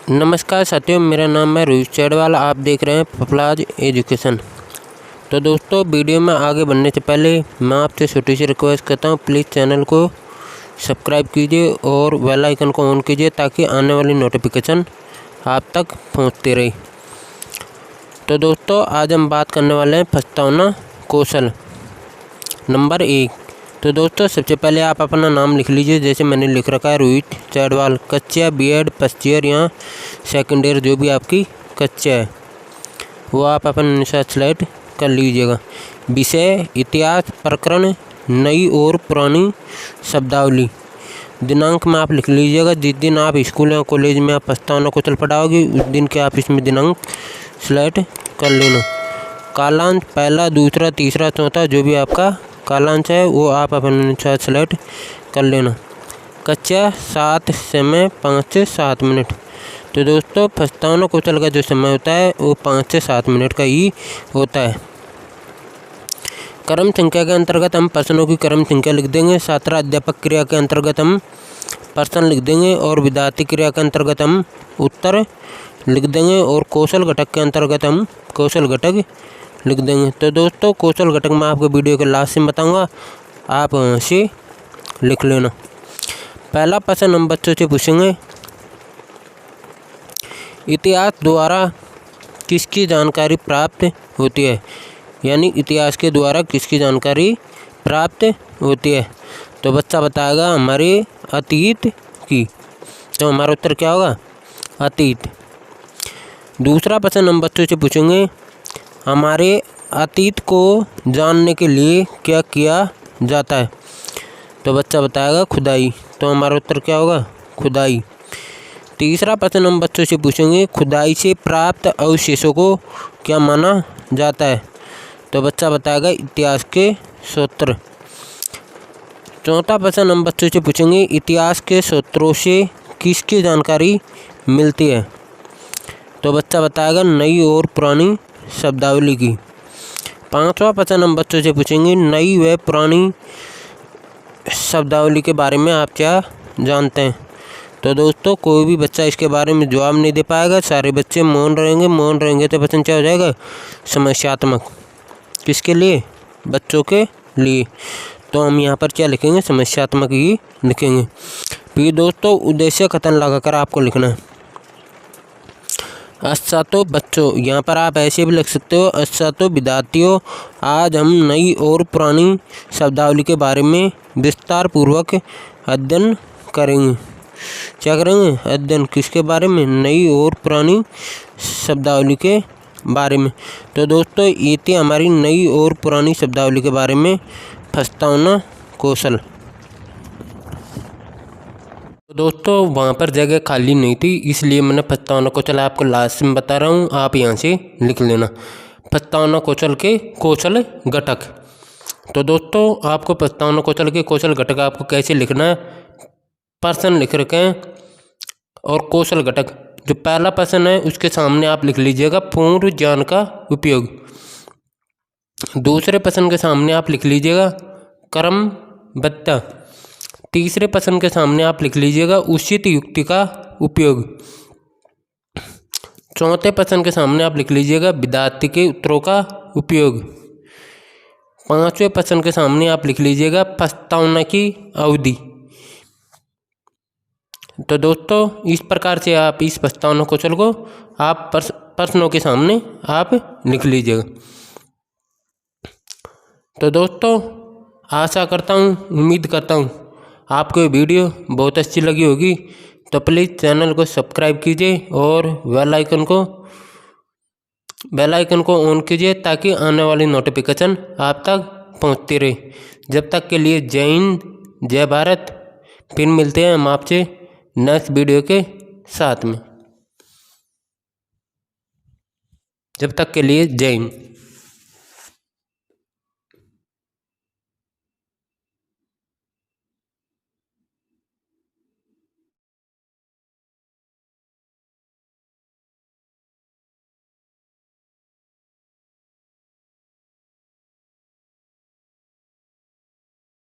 नमस्कार साथियों, मेरा नाम है रोहित चैडवाल। आप देख रहे हैं पपलाज एजुकेशन। तो दोस्तों, वीडियो में आगे बढ़ने से पहले मैं आपसे छोटी सी रिक्वेस्ट करता हूं, प्लीज़ चैनल को सब्सक्राइब कीजिए और बेल आइकन को ऑन कीजिए ताकि आने वाली नोटिफिकेशन आप तक पहुंचती रहे। तो दोस्तों, आज हम बात करने वाले हैं प्रस्तावना कौशल नंबर 1। तो दोस्तों, सबसे पहले आप अपना नाम लिख लीजिए। जैसे मैंने लिख रखा है रोहित चैडवाल। कक्षा B.Ed फर्स्ट ईयर या सेकेंड ईयर, जो भी आपकी कक्षा है वो आप अपने अनुसार सेलेक्ट कर लीजिएगा। विषय इतिहास, प्रकरण नई और पुरानी शब्दावली। दिनांक में आप लिख लीजिएगा। जिस दिन आप स्कूल या कॉलेज में आप प्रस्तावना कौशल पढ़ाओगे उस दिन के आप इसमें दिनांक सेलेक्ट कर लेना। कालांश पहला, दूसरा, तीसरा, चौथा, जो भी आपका कालांश है वो आप अपने अनुसार सेलेक्ट कर लेना। कक्षा 7, समय 5 से 7 मिनट। तो दोस्तों, प्रस्तावना कौशल का जो समय होता है वो 5 से 7 मिनट का ही होता है। क्रम संख्या के अंतर्गत हम प्रश्नों की क्रम संख्या लिख देंगे। छात्र अध्यापक क्रिया के अंतर्गत हम प्रश्न लिख देंगे और विद्यार्थी क्रिया के अंतर्गत हम उत्तर लिख देंगे और कौशल घटक के अंतर्गत हम कौशल घटक लिख देंगे। तो दोस्तों, कौशल घटक मैं आपको वीडियो के लास्ट में बताऊंगा, आप इसे लिख लेना। पहला प्रश्न हम बच्चों से पूछेंगे, इतिहास द्वारा किसकी जानकारी प्राप्त होती है? यानी इतिहास के द्वारा किसकी जानकारी प्राप्त होती है? तो बच्चा बताएगा हमारे अतीत की। तो हमारा उत्तर क्या होगा? अतीत। दूसरा प्रश्न हम बच्चों से पूछेंगे, हमारे अतीत को जानने के लिए क्या किया जाता है? तो बच्चा बताएगा खुदाई। तो हमारा उत्तर क्या होगा? खुदाई। तीसरा प्रश्न हम बच्चों से पूछेंगे, खुदाई से प्राप्त अवशेषों को क्या माना जाता है? तो बच्चा बताएगा इतिहास के सूत्र। चौथा प्रश्न हम बच्चों से पूछेंगे, इतिहास के सूत्रों से किसकी जानकारी मिलती है? तो बच्चा बताएगा नई और पुरानी शब्दावली की। पांचवा प्रश्न हम बच्चों से पूछेंगे, नई व पुरानी शब्दावली के बारे में आप क्या जानते हैं? तो दोस्तों, कोई भी बच्चा इसके बारे में जवाब नहीं दे पाएगा। सारे बच्चे मौन रहेंगे। मौन रहेंगे तो प्रश्न क्या हो जाएगा? समस्यात्मक। किसके लिए? बच्चों के लिए। तो हम यहाँ पर क्या लिखेंगे? समस्यात्मक ही लिखेंगे। फिर दोस्तों, उद्देश्य कथन लगाकर आपको लिखना है। अच्छा तो बच्चों, यहाँ पर आप ऐसे भी लिख सकते हो, अच्छा तो विद्यार्थियों, आज हम नई और पुरानी शब्दावली के बारे में विस्तार पूर्वक अध्ययन करेंगे। क्या करेंगे? अध्ययन। किसके बारे में? नई और पुरानी शब्दावली के बारे में। तो दोस्तों, ये थी हमारी नई और पुरानी शब्दावली के बारे में प्रस्तावना कौशल। दोस्तों, वहाँ पर जगह खाली नहीं थी, इसलिए मैंने प्रस्तावना कौशल आपको लास्ट में बता रहा हूँ, आप यहाँ से लिख लेना। प्रस्तावना कौशल के कौशल घटक। तो दोस्तों, आपको प्रस्तावना कौशल के कौशल घटक आपको कैसे लिखना है? प्रश्न लिख रखे हैं और कौशल घटक। जो पहला प्रश्न है उसके सामने आप लिख लीजिएगा पूर्व ज्ञान का उपयोग। दूसरे प्रश्न के सामने आप लिख लीजिएगा क्रमबद्धता। तीसरे प्रश्न के सामने आप लिख लीजिएगा उचित युक्ति का उपयोग। चौथे प्रश्न के सामने आप लिख लीजिएगा विद्यार्थी के उत्तरों का उपयोग। पांचवें प्रश्न के सामने आप लिख लीजिएगा प्रस्तावना की अवधि। तो दोस्तों, इस प्रकार से आप इस प्रस्तावना कौशल को आप प्रश्नों के सामने आप लिख लीजिएगा। तो दोस्तों, आशा करता हूँ, उम्मीद करता हूँ आपको ये वीडियो बहुत अच्छी लगी होगी। तो प्लीज़ चैनल को सब्सक्राइब कीजिए और बेल आइकन को ऑन कीजिए ताकि आने वाली नोटिफिकेशन आप तक पहुंचती रहे। जब तक के लिए जय हिंद, जय भारत। फिर मिलते हैं हम आपसे नेक्स्ट वीडियो के साथ में। जब तक के लिए जय हिंद।